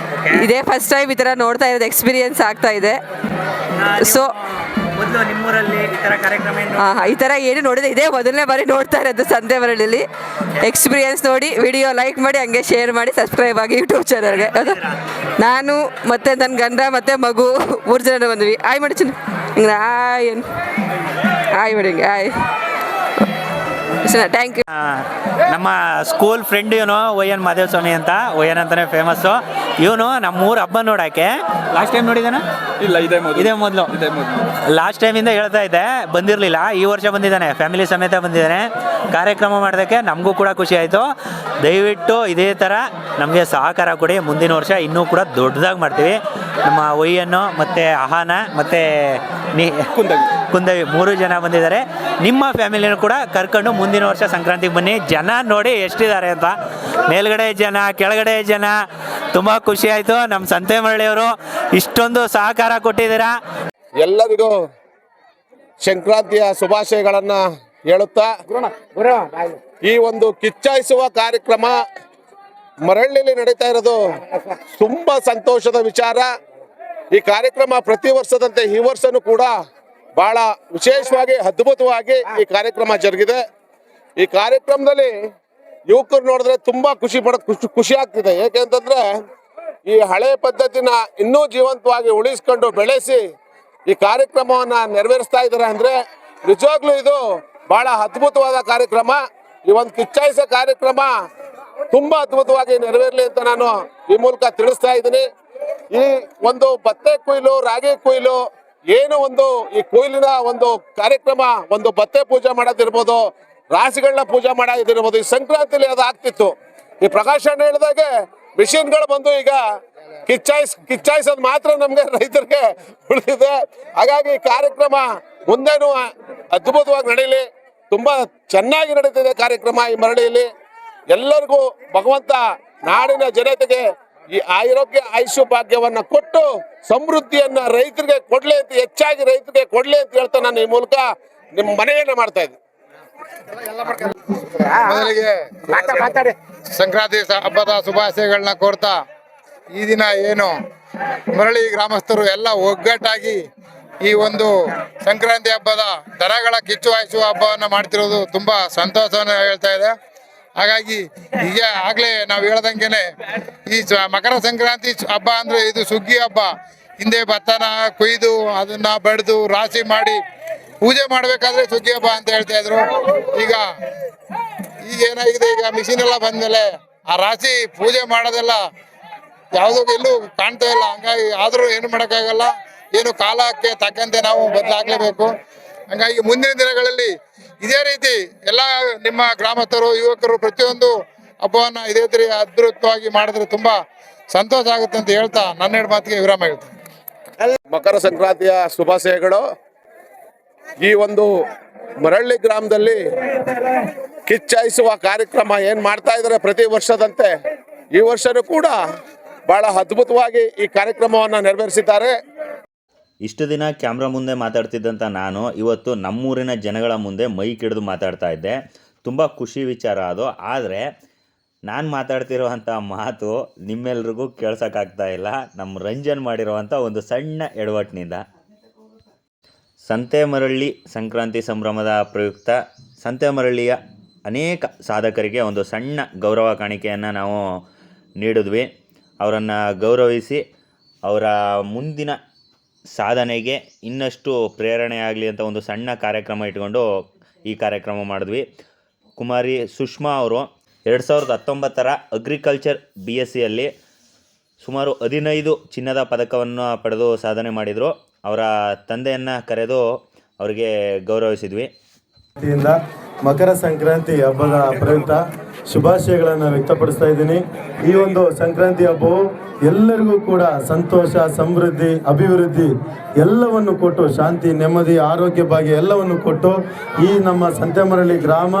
ಇದೇ ಫಸ್ಟ್ ಟೈಮ್ ಈ ಥರ ನೋಡ್ತಾ ಇರೋದು, ಎಕ್ಸ್ಪೀರಿಯನ್ಸ್ ಆಗ್ತಾ ಇದೆ. ಸೊ ನಿಮ್ಮೂರಲ್ಲಿ ಈ ಥರ ಕಾರ್ಯಕ್ರಮ ಈ ಥರ ಏನು ನೋಡಿದೆ, ಇದೇ ಮೊದಲನೇ ಬಾರಿ ನೋಡ್ತಾ ಇರೋದು ಸಂತೆಮರಳ್ಳಿಲಿ. ಎಕ್ಸ್ಪೀರಿಯನ್ಸ್ ನೋಡಿ ವಿಡಿಯೋ ಲೈಕ್ ಮಾಡಿ, ಹಂಗೆ ಶೇರ್ ಮಾಡಿ, ಸಬ್ಸ್ಕ್ರೈಬ್ ಆಗಿ ಯೂಟ್ಯೂಬ್ ಚಾನಲ್ಗೆ. ನಾನು ಮತ್ತು ನನ್ನ ಗಂಡ ಮತ್ತು ಮಗು 3 ಜನ ಬಂದ್ವಿ. ಆಯ್ ಮಾಡಿ ಚಿನ್ನ, ಹಿಂಗೆ ಆಯ್ ಮಾಡಿ, ಹಿಂಗೆ ಆಯ್. Thank you. ನಮ್ಮ ಸ್ಕೂಲ್ ಫ್ರೆಂಡ್ ಇವನು ON ಮಾದೇವ ಸ್ವಾಮಿ ಅಂತ, ON ಅಂತಾನೆ ಫೇಮಸ್ಸು ಇವನು. ನಮ್ಮೂರು ಹಬ್ಬ ನೋಡೋಕ್ಕೆ ಲಾಸ್ಟ್ ಟೈಮ್ ನೋಡಿದಾನ? ಇಲ್ಲ, ಇದೇ ಮೊದಲು. ಲಾಸ್ಟ್ ಟೈಮಿಂದ ಹೇಳ್ತಾ ಇದ್ದೆ, ಬಂದಿರಲಿಲ್ಲ. ಈ ವರ್ಷ ಬಂದಿದ್ದಾನೆ, ಫ್ಯಾಮಿಲಿ ಸಮೇತ ಬಂದಿದ್ದಾನೆ. ಕಾರ್ಯಕ್ರಮ ಮಾಡೋದಕ್ಕೆ ನಮಗೂ ಕೂಡ ಖುಷಿ ಆಯಿತು. ದಯವಿಟ್ಟು ಇದೇ ಥರ ನಮಗೆ ಸಹಕಾರ ಕೊಡಿ. ಮುಂದಿನ ವರ್ಷ ಇನ್ನೂ ಕೂಡ ದೊಡ್ಡದಾಗಿ ಮಾಡ್ತೀವಿ. ನಮ್ಮ ON ಮತ್ತು ಅಹಾನ ಮತ್ತು ಕುಂದವಿ 3 ಜನ ಬಂದಿದ್ದಾರೆ. ನಿಮ್ಮ ಫ್ಯಾಮಿಲಿನೂ ಕೂಡ ಕರ್ಕೊಂಡು ಮುಂದಿನ ವರ್ಷ ಸಂಕ್ರಾಂತಿಗೆ ಬನ್ನಿ. ಜನ ನೋಡಿ ಎಷ್ಟಿದ್ದಾರೆ ಅಂತ, ಮೇಲ್ಗಡೆ ಜನ, ಕೆಳಗಡೆ ಜನ. ತುಂಬ ಖುಷಿ ಆಯಿತು. ನಮ್ಮ ಸಂತೆಮರಳ್ಳಿಯವರು ಇಷ್ಟೊಂದು ಸಹಕಾರ ಕೊಟ್ಟಿದ್ದೀರಾ. ಎಲ್ಲರಿಗೂ ಸಂಕ್ರಾಂತಿಯ ಶುಭಾಶಯಗಳನ್ನು ಹೇಳುತ್ತಾ, ಈ ಒಂದು ಕಿಚ್ಚಾಯಿಸುವ ಕಾರ್ಯಕ್ರಮ ಮರಳ್ಳಿಯಲ್ಲಿ ನಡೀತಾ ಇರೋದು ತುಂಬ ಸಂತೋಷದ ವಿಚಾರ. ಈ ಕಾರ್ಯಕ್ರಮ ಪ್ರತಿ ವರ್ಷದಂತೆ ಈ ವರ್ಷನೂ ಕೂಡ ಬಹಳ ವಿಶೇಷವಾಗಿ ಅದ್ಭುತವಾಗಿ ಈ ಕಾರ್ಯಕ್ರಮ ಜರುಗಿದೆ. ಈ ಕಾರ್ಯಕ್ರಮದಲ್ಲಿ ಯುವಕರು ನೋಡಿದ್ರೆ ತುಂಬಾ ಖುಷಿ ಆಗ್ತಿದೆ. ಏಕೆಂತಂದ್ರೆ ಈ ಹಳೆ ಪದ್ಧತಿನ ಇನ್ನೂ ಜೀವಂತವಾಗಿ ಉಳಿಸ್ಕೊಂಡು ಬೆಳೆಸಿ ಈ ಕಾರ್ಯಕ್ರಮವನ್ನು ನೆರವೇರಿಸ್ತಾ ಇದ್ದಾರೆ ಅಂದರೆ ನಿಜವಾಗ್ಲೂ ಇದು ಬಹಳ ಅದ್ಭುತವಾದ ಕಾರ್ಯಕ್ರಮ. ಈ ಒಂದು ಕಿಚ್ಚಾಯಿಸೋ ಕಾರ್ಯಕ್ರಮ ತುಂಬಾ ಅದ್ಭುತವಾಗಿ ನೆರವೇರಲಿ ಅಂತ ನಾನು ಈ ಮೂಲಕ ತಿಳಿಸ್ತಾ ಇದ್ದೀನಿ. ಈ ಒಂದು ಭತ್ತೆ ಕೊಯ್ಲು, ರಾಗಿ ಕೊಯ್ಲು, ಏನು ಒಂದು ಈ ಕೊಯ್ಲಿನ ಒಂದು ಕಾರ್ಯಕ್ರಮ, ಒಂದು ಭತ್ತೆ ಪೂಜೆ ಮಾಡೋದಿರ್ಬೋದು, ರಾಶಿಗಳನ್ನ ಪೂಜೆ ಮಾಡೋದಿರ್ಬೋದು, ಈ ಸಂಕ್ರಾಂತಿಲಿ ಅದು ಆಗ್ತಿತ್ತು. ಈ ಪ್ರಕಾಶ್ ಅಣ್ಣ ಹೇಳಿದಾಗೆ ಮಿಷಿನ್ಗಳು ಬಂದು ಈಗ ಕಿಚ್ಚಾಯಿಸೋದು ಮಾತ್ರ ನಮ್ಗೆ ರೈತರಿಗೆ ಉಳಿದಿದೆ. ಹಾಗಾಗಿ ಈ ಕಾರ್ಯಕ್ರಮ ಮುಂದೇನು ಅದ್ಭುತವಾಗಿ ನಡೀಲಿ. ತುಂಬಾ ಚೆನ್ನಾಗಿ ನಡೀತಿದೆ ಕಾರ್ಯಕ್ರಮ ಈ ಮರಳಿಯಲ್ಲಿ. ಎಲ್ಲರಿಗೂ ಭಗವಂತ ನಾಡಿನ ಜನತೆಗೆ ಈ ಆರೋಗ್ಯ ಆಯುಷ್ಯ ಭಾಗ್ಯವನ್ನ ಕೊಟ್ಟು ಸಮೃದ್ಧಿಯನ್ನ ರೈತರಿಗೆ ಕೊಡ್ಲಿ ಅಂತ, ಹೆಚ್ಚಾಗಿ ರೈತರಿಗೆ ಕೊಡ್ಲಿ ಅಂತ ಹೇಳ್ತಾ ನಾನು ಈ ಮೂಲಕ ನಿಮ್ಮ ಮನವಿಯನ್ನ ಮಾಡ್ತಾ ಇದ್ದೀನಿ. ಮೊದಲಿಗೆ ಸಂಕ್ರಾಂತಿ ಹಬ್ಬದ ಶುಭಾಶಯಗಳನ್ನ ಕೋರ್ತಾ, ಈ ದಿನ ಏನು ಮರಳಿ ಗ್ರಾಮಸ್ಥರು ಎಲ್ಲ ಒಗ್ಗಟ್ಟಾಗಿ ಈ ಒಂದು ಸಂಕ್ರಾಂತಿ ಹಬ್ಬದ ದನಗಳ ಕಿಚ್ಚು ಹಾಯಿಸುವ ಹಬ್ಬವನ್ನು ಮಾಡ್ತಿರೋದು ತುಂಬಾ ಸಂತೋಷವನ್ನು ಹೇಳ್ತಾ ಇದೆ. ಹಾಗಾಗಿ ಈಗ ಆಗ್ಲೇ ನಾವು ಹೇಳ್ದಂಗೆನೆ ಈ ಮಕರ ಸಂಕ್ರಾಂತಿ ಹಬ್ಬ ಅಂದ್ರೆ ಇದು ಸುಗ್ಗಿ ಹಬ್ಬ. ಹಿಂದೆ ಭತ್ತನ ಕೊಯ್ದು ಅದನ್ನ ಬಡ್ದು ರಾಶಿ ಮಾಡಿ ಪೂಜೆ ಮಾಡ್ಬೇಕಾದ್ರೆ ಸುಗ್ಗಿ ಹಬ್ಬ ಅಂತ ಹೇಳ್ತಾ ಇದ್ರು. ಈಗ ಏನಾಗಿದೆ, ಈಗ ಮಿಷಿನ್ ಎಲ್ಲ ಬಂದ್ಮೇಲೆ ಆ ರಾಶಿ ಪೂಜೆ ಮಾಡೋದೆಲ್ಲ ಯಾವುದೋ ಎಲ್ಲೂ ಕಾಣ್ತಾ ಇಲ್ಲ. ಹಂಗಾಗಿ ಆದ್ರೂ ಏನು ಮಾಡೋಕ್ಕಾಗಲ್ಲ, ಏನು ಕಾಲಕ್ಕೆ ತಕ್ಕಂತೆ ನಾವು ಬದಲಾಗಲೇಬೇಕು. ಹಂಗಾಗಿ ಮುಂದಿನ ದಿನಗಳಲ್ಲಿ ಇದೇ ರೀತಿ ಎಲ್ಲ ನಿಮ್ಮ ಗ್ರಾಮಸ್ಥರು, ಯುವಕರು ಪ್ರತಿಯೊಂದು ಹಬ್ಬವನ್ನ ಇದೇ ರೀತಿ ಅದ್ಭುತವಾಗಿ ಮಾಡಿದ್ರೆ ತುಂಬಾ ಸಂತೋಷ ಆಗುತ್ತೆ ಅಂತ ಹೇಳ್ತಾ ನನ್ನ ಎರಡು ಮಾತಿಗೆ ವಿರಾಮ ಹೇಳ್ತೀನಿ. ಮಕರ ಸಂಕ್ರಾಂತಿಯ ಶುಭಾಶಯಗಳು. ಈ ಒಂದು ಮರಳ್ಳಿ ಗ್ರಾಮದಲ್ಲಿ ಕಿಚ್ಚಾಯಿಸುವ ಕಾರ್ಯಕ್ರಮ ಏನ್ ಮಾಡ್ತಾ ಇದ್ದಾರೆ ಪ್ರತಿ ವರ್ಷದಂತೆ ಈ ವರ್ಷನೂ ಕೂಡ ಬಹಳ ಅದ್ಭುತವಾಗಿ ಈ ಕಾರ್ಯಕ್ರಮವನ್ನು ನೆರವೇರಿಸಿದ್ದಾರೆ. ಇಷ್ಟು ದಿನ ಕ್ಯಾಮ್ರಾ ಮುಂದೆ ಮಾತಾಡ್ತಿದ್ದಂಥ ನಾನು ಇವತ್ತು ನಮ್ಮೂರಿನ ಜನಗಳ ಮುಂದೆ ಮೈಕ್ ಹಿಡಿದು ಮಾತಾಡ್ತಾ ಇದ್ದೆ. ತುಂಬ ಖುಷಿ ವಿಚಾರ ಅದು. ಆದರೆ ನಾನು ಮಾತಾಡ್ತಿರೋವಂಥ ಮಾತು ನಿಮ್ಮೆಲ್ರಿಗೂ ಕೇಳ್ಸೋಕ್ಕಾಗ್ತಾ ಇಲ್ಲ, ನಮ್ಮ ರಂಜನ್ ಮಾಡಿರೋವಂಥ ಒಂದು ಸಣ್ಣ ಎಡವಟ್ಟಿನಿಂದ. ಸಂತೆಮರಳ್ಳಿ ಸಂಕ್ರಾಂತಿ ಸಂಭ್ರಮದ ಪ್ರಯುಕ್ತ ಸಂತೆಮರಳ್ಳಿಯ ಅನೇಕ ಸಾಧಕರಿಗೆ ಒಂದು ಸಣ್ಣ ಗೌರವ ಕಾಣಿಕೆಯನ್ನು ನಾವು ನೀಡಿದ್ವಿ. ಅವರನ್ನು ಗೌರವಿಸಿ ಅವರ ಮುಂದಿನ ಸಾಧನೆಗೆ ಇನ್ನಷ್ಟು ಪ್ರೇರಣೆ ಆಗಲಿ ಅಂತ ಒಂದು ಸಣ್ಣ ಕಾರ್ಯಕ್ರಮ ಇಟ್ಕೊಂಡು ಈ ಕಾರ್ಯಕ್ರಮ ಮಾಡಿದ್ವಿ. ಕುಮಾರಿ ಸುಷ್ಮಾ ಅವರು 2019 ಅಗ್ರಿಕಲ್ಚರ್ BScಯಲ್ಲಿ ಸುಮಾರು 15 ಚಿನ್ನದ ಪದಕವನ್ನು ಪಡೆದು ಸಾಧನೆ ಮಾಡಿದರು. ಅವರ ತಂದೆಯನ್ನು ಕರೆದು ಅವರಿಗೆ ಗೌರವಿಸಿದ್ವಿ. ಮಕರ ಸಂಕ್ರಾಂತಿ ಹಬ್ಬದ ಪ್ರಯುಕ್ತ ಶುಭಾಶಯಗಳನ್ನು ವ್ಯಕ್ತಪಡಿಸ್ತಾ ಇದ್ದೀನಿ. ಈ ಒಂದು ಸಂಕ್ರಾಂತಿ ಹಬ್ಬವು ಎಲ್ಲರಿಗೂ ಕೂಡ ಸಂತೋಷ, ಸಮೃದ್ಧಿ, ಅಭಿವೃದ್ಧಿ ಎಲ್ಲವನ್ನು ಕೊಟ್ಟು, ಶಾಂತಿ, ನೆಮ್ಮದಿ, ಆರೋಗ್ಯ ಭಾಗ್ಯ ಎಲ್ಲವನ್ನು ಕೊಟ್ಟು ಈ ನಮ್ಮ ಸಂತೆಮರಳ್ಳಿ ಗ್ರಾಮ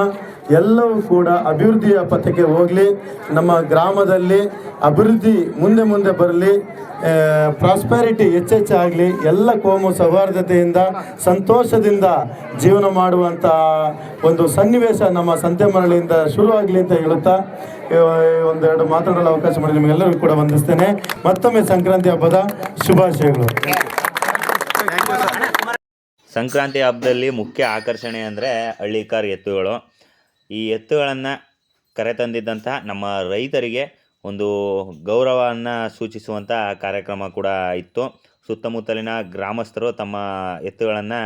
ಎಲ್ಲವೂ ಕೂಡ ಅಭಿವೃದ್ಧಿಯ ಪಥಕ್ಕೆ ಹೋಗಲಿ. ನಮ್ಮ ಗ್ರಾಮದಲ್ಲಿ ಅಭಿವೃದ್ಧಿ ಮುಂದೆ ಬರಲಿ, ಪ್ರಾಸ್ಪೆರಿಟಿ ಹೆಚ್ಚಾಗಲಿ. ಎಲ್ಲ ಕೋಮು ಸೌಹಾರ್ದತೆಯಿಂದ ಸಂತೋಷದಿಂದ ಜೀವನ ಮಾಡುವಂಥ ಒಂದು ಸನ್ನಿವೇಶ ನಮ್ಮ ಸಂತೆಮರಳಿಯಿಂದ ಶುರುವಾಗಲಿ ಅಂತ ಹೇಳುತ್ತಾ ಒಂದೆರಡು ಮಾತಾಡಲು ಅವಕಾಶ ಮಾಡಿ ನಿಮಗೆಲ್ಲರಿಗೂ ಕೂಡ ವಂದಿಸ್ತೇನೆ. ಮತ್ತೊಮ್ಮೆ ಸಂಕ್ರಾಂತಿ ಹಬ್ಬದ ಶುಭಾಶಯಗಳು. ಸಂಕ್ರಾಂತಿ ಹಬ್ಬದಲ್ಲಿ ಮುಖ್ಯ ಆಕರ್ಷಣೆ ಅಂದರೆ ಹಳ್ಳಿಕಾರ್ ಎತ್ತುಗಳು. ಈ ಎತ್ತುಗಳನ್ನು ಕರೆತಂದಿದ್ದಂಥ ನಮ್ಮ ರೈತರಿಗೆ ಒಂದು ಗೌರವವನ್ನು ಸೂಚಿಸುವಂಥ ಕಾರ್ಯಕ್ರಮ ಕೂಡ ಇತ್ತು. ಸುತ್ತಮುತ್ತಲಿನ ಗ್ರಾಮಸ್ಥರು ತಮ್ಮ ಎತ್ತುಗಳನ್ನು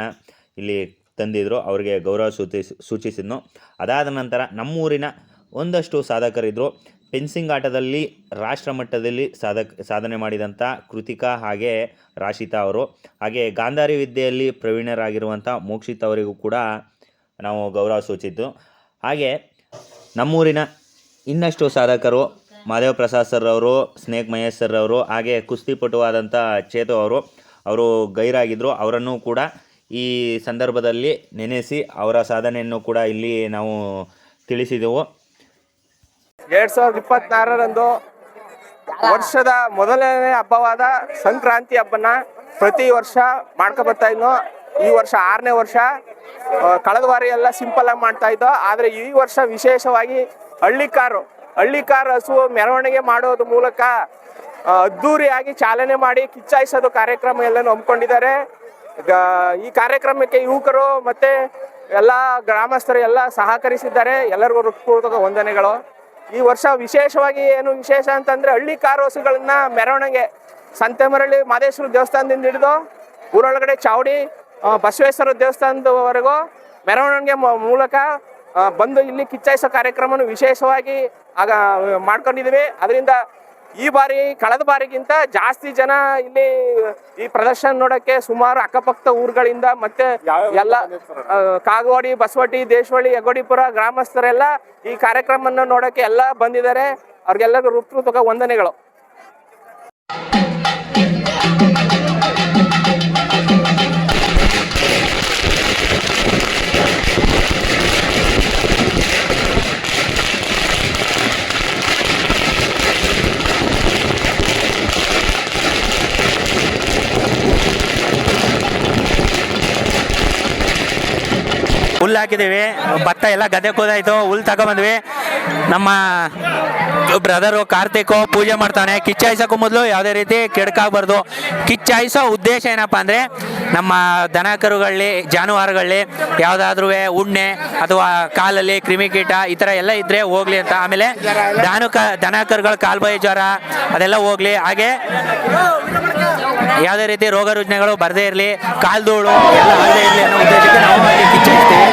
ಇಲ್ಲಿ ತಂದಿದ್ದರು, ಅವರಿಗೆ ಗೌರವ ಸೂಚಿಸಿದ್ನು. ಅದಾದ ನಂತರ ನಮ್ಮೂರಿನ ಒಂದಷ್ಟು ಸಾಧಕರಿದ್ದರು. ಫೆನ್ಸಿಂಗ್ ಆಟದಲ್ಲಿ ರಾಷ್ಟ್ರ ಮಟ್ಟದಲ್ಲಿ ಸಾಧನೆ ಮಾಡಿದಂಥ ಕೃತಿಕಾ ಹಾಗೆ ರಾಶಿತಾ ಅವರು, ಹಾಗೆ ಗಾಂಧಾರಿ ವಿದ್ಯೆಯಲ್ಲಿ ಪ್ರವೀಣರಾಗಿರುವಂಥ ಮೋಕ್ಷಿತ್ ಅವರಿಗೂ ಕೂಡ ನಾವು ಗೌರವ ಸೂಚಿಸಿದ್ದು. ಹಾಗೆ ನಮ್ಮೂರಿನ ಇನ್ನಷ್ಟು ಸಾಧಕರು ಮಾದೇವ್ ಪ್ರಸಾದ್ ಸರ್ ಅವರು, ಸ್ನೇಕ್ ಮಹೇಶ್ ಸರ್ ಅವರು, ಹಾಗೆ ಕುಸ್ತಿಪಟುವಾದಂಥ ಚೇತು ಅವರು ಗೈರಾಗಿದ್ದರು. ಅವರನ್ನು ಕೂಡ ಈ ಸಂದರ್ಭದಲ್ಲಿ ನೆನೆಸಿ ಅವರ ಸಾಧನೆಯನ್ನು ಕೂಡ ಇಲ್ಲಿ ನಾವು ತಿಳಿಸಿದೆವು. 2026ರಂದು ವರ್ಷದ ಮೊದಲನೇ ಹಬ್ಬವಾದ ಸಂಕ್ರಾಂತಿ ಹಬ್ಬನ ಪ್ರತಿ ವರ್ಷ ಮಾಡ್ಕೊಬರ್ತಾ ಇದ್ನೋ. ಈ ವರ್ಷ 6ನೇ ವರ್ಷ. ಕಳೆದ ವಾರ ಎಲ್ಲ ಸಿಂಪಲ್ ಆಗಿ ಮಾಡ್ತಾ ಇದ್ದೋ, ಆದರೆ ಈ ವರ್ಷ ವಿಶೇಷವಾಗಿ ಹಳ್ಳಿಕಾರ್ ಹಸು ಮೆರವಣಿಗೆ ಮಾಡೋದ್ರ ಮೂಲಕ ಅದ್ದೂರಿಯಾಗಿ ಚಾಲನೆ ಮಾಡಿ ಕಿಚ್ಚಾಯಿಸೋದು ಕಾರ್ಯಕ್ರಮ ಎಲ್ಲನೂ ಹಮ್ಮಿಕೊಂಡಿದ್ದಾರೆ. ಈ ಕಾರ್ಯಕ್ರಮಕ್ಕೆ ಯುವಕರು ಮತ್ತೆ ಎಲ್ಲ ಗ್ರಾಮಸ್ಥರು ಎಲ್ಲ ಸಹಕರಿಸಿದ್ದಾರೆ. ಎಲ್ಲರಿಗೂ ಹೃತ್ಪೂರ್ವಕ ವಂದನೆಗಳು. ಈ ವರ್ಷ ವಿಶೇಷವಾಗಿ ಏನು ವಿಶೇಷ ಅಂತಂದರೆ ಹಳ್ಳಿ ಕಾರೋಸುಗಳನ್ನ ಮೆರವಣಿಗೆ ಸಂತೆಮರಳಿ ಮಾದೇಶ್ವರ ದೇವಸ್ಥಾನದಿಂದ ಹಿಡಿದು ಊರೊಳಗಡೆ ಚಾವಡಿ ಬಸವೇಶ್ವರ ದೇವಸ್ಥಾನದವರೆಗೂ ಮೆರವಣಿಗೆ ಮೂಲಕ ಬಂದು ಇಲ್ಲಿ ಕಿಚ್ಚಾಯಿಸೋ ಕಾರ್ಯಕ್ರಮವನ್ನು ವಿಶೇಷವಾಗಿ ಆಗ ಮಾಡ್ಕೊಂಡಿದ್ದೀವಿ. ಅದರಿಂದ ಈ ಬಾರಿ ಕಳೆದ ಬಾರಿಗಿಂತ ಜಾಸ್ತಿ ಜನ ಇಲ್ಲಿ ಈ ಪ್ರದರ್ಶನ ನೋಡೋಕ್ಕೆ ಸುಮಾರು ಅಕ್ಕಪಕ್ಕ ಊರುಗಳಿಂದ ಮತ್ತೆ ಎಲ್ಲ ಕಾಗವಾಡಿ, ಬಸವಟ್ಟಿ, ದೇಶವಳ್ಳಿ, ಯಗೋಡಿಪುರ ಗ್ರಾಮಸ್ಥರೆಲ್ಲ ಈ ಕಾರ್ಯಕ್ರಮವನ್ನು ನೋಡೋಕ್ಕೆ ಎಲ್ಲ ಬಂದಿದ್ದಾರೆ. ಅವ್ರಿಗೆಲ್ಲರಿಗೂ ಹೃತ್ಪೂರ್ವಕ ವಂದನೆಗಳು. ಹುಲ್ಲು ಹಾಕಿದ್ದೀವಿ, ಭತ್ತ ಎಲ್ಲ ಗದ್ದೆ ಕೂದಾಯ್ತು, ಹುಲ್ಲು ತಗೊಂಬಂದ್ವಿ. ನಮ್ಮ ಬ್ರದರು ಕಾರ್ತಿಕ್ ಪೂಜೆ ಮಾಡ್ತಾನೆ. ಕಿಚ್ಚಾಯಿಸೋಕ್ಕೂ ಮೊದಲು ಯಾವುದೇ ರೀತಿ ಕೆಡಕಾಗಬಾರ್ದು. ಕಿಚ್ಚಾಯಿಸೋ ಉದ್ದೇಶ ಏನಪ್ಪ ಅಂದರೆ ನಮ್ಮ ದನ ಕರುಗಳಲ್ಲಿ, ಜಾನುವಾರುಗಳಲ್ಲಿ ಯಾವುದಾದ್ರೂ ಉಣ್ಣೆ ಅಥವಾ ಕಾಲಲ್ಲಿ ಕ್ರಿಮಿಕೀಟ ಈ ಥರ ಎಲ್ಲ ಇದ್ದರೆ ಹೋಗ್ಲಿ ಅಂತ. ಆಮೇಲೆ ದನ ಕರುಗಳ ಕಾಲ್ಬಾಯಿ ಜ್ವರ ಅದೆಲ್ಲ ಹೋಗ್ಲಿ. ಹಾಗೆ ಯಾವುದೇ ರೀತಿ ರೋಗ ರುಜಿನಗಳು ಬರದೇ ಇರಲಿ, ಕಾಲ್ಧೂಳು ಎಲ್ಲ ಆಗದೇ ಇರಲಿ ಅನ್ನೋ ಉದ್ದೇಶಕ್ಕೆ ನಾವು ಕಿಚ್ಚಾಯಿಸ್ತೀವಿ.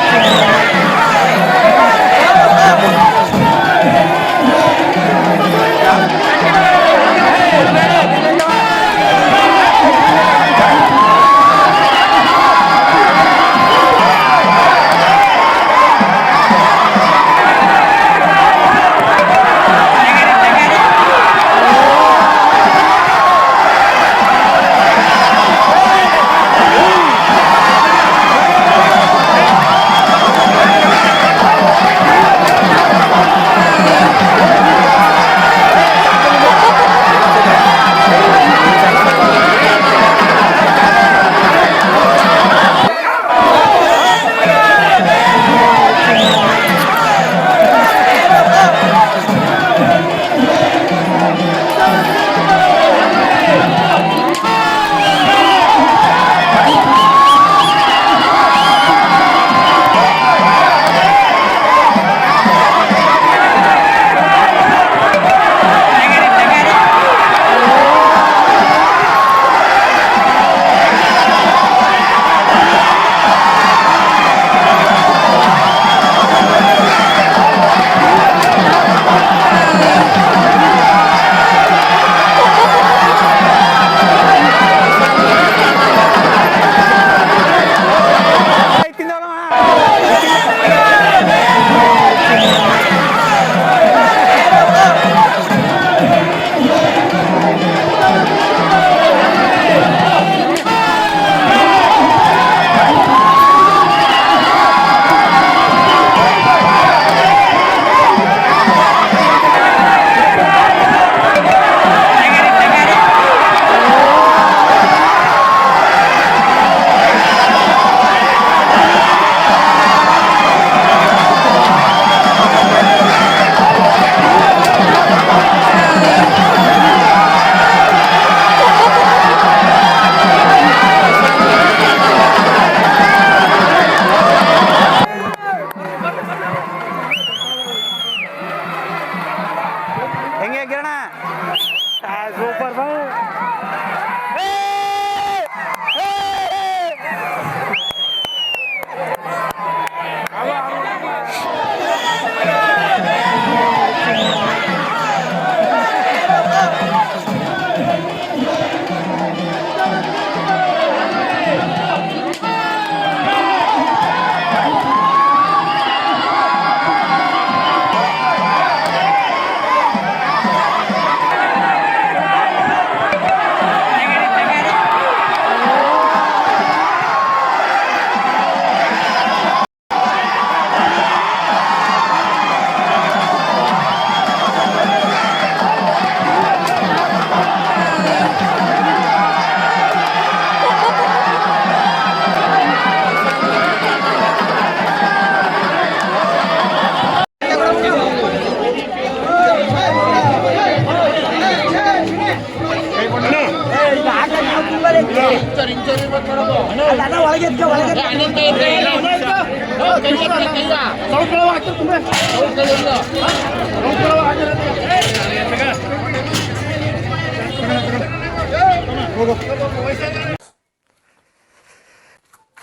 ಒಳಗೆ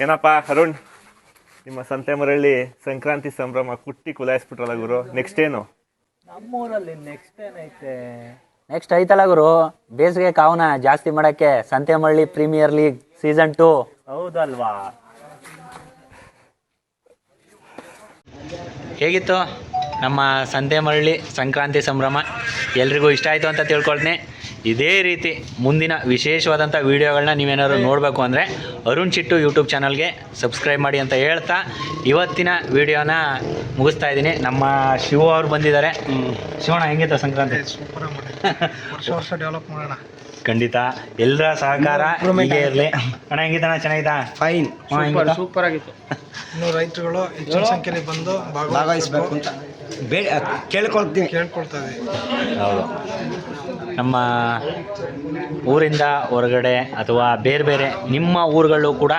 ಏನಪ್ಪ ಅರುಣ್, ನಿಮ್ಮ ಸಂತೆಮರಳ್ಳಿ ಸಂಕ್ರಾಂತಿ ಸಂಭ್ರಮ ಕುಟ್ಟಿ ಕುಲಾಯಿಸ್ಬಿಟ್ರಲ್ಲ ಗುರು, ನೆಕ್ಸ್ಟ್ ಏನು? ನಮ್ಮೂರಲ್ಲಿ ನೆಕ್ಸ್ಟ್ ಏನೈತೆ? ನೆಕ್ಸ್ಟ್ ಐತಲ್ಲ ಗುರು, ಬೇಸಿಗೆ ಕಾವನ ಜಾಸ್ತಿ ಮಾಡಕ್ಕೆ ಸಂತೆಮರಳ್ಳಿ ಪ್ರೀಮಿಯರ್ ಲೀಗ್ ಸೀಸನ್ 2. ಹೌದಲ್ವಾ? ಹೇಗಿತ್ತು ನಮ್ಮ ಸಂತೆಮರಳ್ಳಿ ಸಂಕ್ರಾಂತಿ ಸಂಭ್ರಮ? ಎಲ್ರಿಗೂ ಇಷ್ಟ ಆಯಿತು ಅಂತ ತಿಳ್ಕೊಳ್ತೀನಿ. ಇದೇ ರೀತಿ ಮುಂದಿನ ವಿಶೇಷವಾದಂಥ ವೀಡಿಯೋಗಳನ್ನ ನೀವೇನಾದ್ರು ನೋಡಬೇಕು ಅಂದರೆ ಅರುಣ್ ಚಿಟ್ಟು ಯೂಟ್ಯೂಬ್ ಚಾನಲ್ಗೆ ಸಬ್ಸ್ಕ್ರೈಬ್ ಮಾಡಿ ಅಂತ ಹೇಳ್ತಾ ಇವತ್ತಿನ ವೀಡಿಯೋನ ಮುಗಿಸ್ತಾ ಇದ್ದೀನಿ. ನಮ್ಮ ಶಿವ ಅವ್ರು ಬಂದಿದ್ದಾರೆ. ಶಿವಣ್ಣ, ಹೆಂಗಿತ್ತು ಸಂಕ್ರಾಂತಿ? ವರ್ಷ ಡೆವಲಪ್ ಮಾಡೋಣ. ಖಂಡಿತ ಎಲ್ಲರ ಸಹಕಾರ ಹೀಗೆ ಇರಲಿ. ಅಣ್ಣ ಹೆಂಗಿತ್ತಣ್ಣ? ಚೆನ್ನಾಗಿತ್ತಾ? ಫೈನ್, ಸೂಪರ್ ಆಗಿತ್ತು. ಇನ್ನು ರೈತರುಗಳು ಹೆಚ್ಚಿನ ಸಂಖ್ಯೆಯಲ್ಲಿ ಬಂದು ಭಾಗವಹಿಸಬೇಕು ಅಂತ ಕೇಳ್ಕೊಳ್ತಾ ಇದ್ದೀವಿ. ಹೌದು, ನಮ್ಮ ಊರಿಂದ ಹೊರಗಡೆ ಅಥವಾ ಬೇರೆ ಬೇರೆ ನಿಮ್ಮ ಊರುಗಳಲ್ಲೂ ಕೂಡ,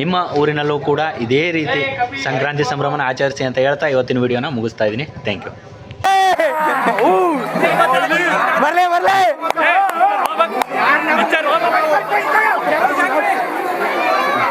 ನಿಮ್ಮ ಊರಿನಲ್ಲೂ ಕೂಡ ಇದೇ ರೀತಿ ಸಂಕ್ರಾಂತಿ ಸಂಭ್ರಮನ ಆಚರಿಸಿ ಅಂತ ಹೇಳ್ತಾ ಇವತ್ತಿನ ವಿಡಿಯೋನ ಮುಗಿಸ್ತಾ ಇದ್ದೀನಿ. Thank you.